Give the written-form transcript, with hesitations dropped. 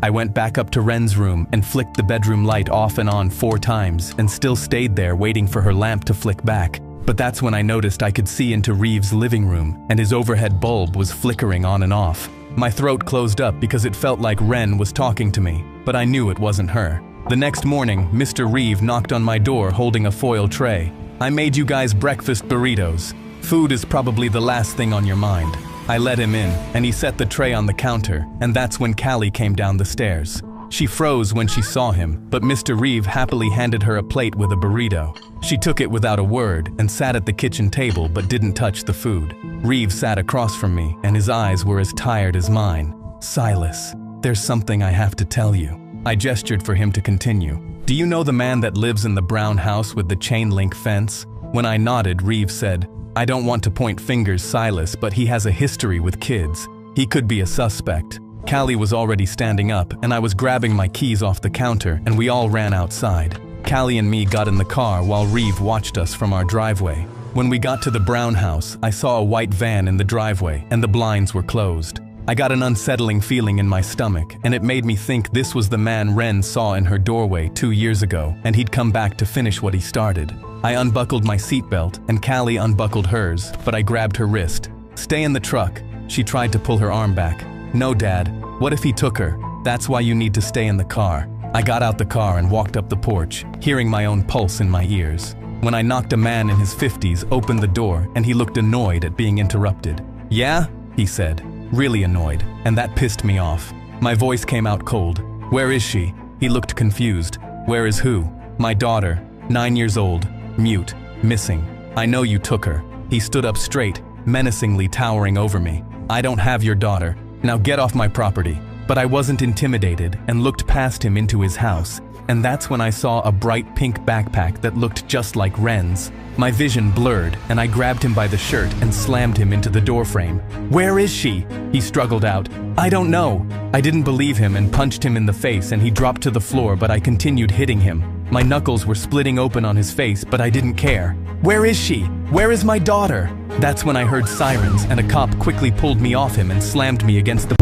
I went back up to Ren's room and flicked the bedroom light off and on 4 times and still stayed there waiting for her lamp to flick back. But that's when I noticed I could see into Reeves' living room and his overhead bulb was flickering on and off. My throat closed up because it felt like Ren was talking to me, but I knew it wasn't her. The next morning, Mr. Reeve knocked on my door holding a foil tray. "I made you guys breakfast burritos. Food is probably the last thing on your mind." I let him in, and he set the tray on the counter, and that's when Callie came down the stairs. She froze when she saw him, but Mr. Reeve happily handed her a plate with a burrito. She took it without a word and sat at the kitchen table but didn't touch the food. Reeve sat across from me, and his eyes were as tired as mine. "Silas, there's something I have to tell you." I gestured for him to continue. "Do you know the man that lives in the brown house with the chain-link fence?" When I nodded, Reeve said, "I don't want to point fingers, Silas, but he has a history with kids. He could be a suspect." Callie was already standing up, and I was grabbing my keys off the counter, and we all ran outside. Callie and me got in the car while Reeve watched us from our driveway. When we got to the brown house, I saw a white van in the driveway, and the blinds were closed. I got an unsettling feeling in my stomach, and it made me think this was the man Ren saw in her doorway 2 years ago, and he'd come back to finish what he started. I unbuckled my seatbelt, and Callie unbuckled hers, but I grabbed her wrist. "Stay in the truck." She tried to pull her arm back. "No, Dad. What if he took her? That's why you need to stay in the car." I got out the car and walked up the porch, hearing my own pulse in my ears. When I knocked, a man in his 50s opened the door, and he looked annoyed at being interrupted. "Yeah?" he said, really annoyed, and that pissed me off. My voice came out cold. "Where is she?" He looked confused. "Where is who?" "My daughter, 9 years old, mute, missing. I know you took her." He stood up straight, menacingly towering over me. "I don't have your daughter. Now get off my property." But I wasn't intimidated and looked past him into his house, and that's when I saw a bright pink backpack that looked just like Ren's. My vision blurred, and I grabbed him by the shirt and slammed him into the doorframe. "Where is she?" he struggled out. "I don't know." I didn't believe him and punched him in the face, and he dropped to the floor, but I continued hitting him. My knuckles were splitting open on his face, but I didn't care. "Where is she? Where is my daughter?" That's when I heard sirens, and a cop quickly pulled me off him and slammed me against the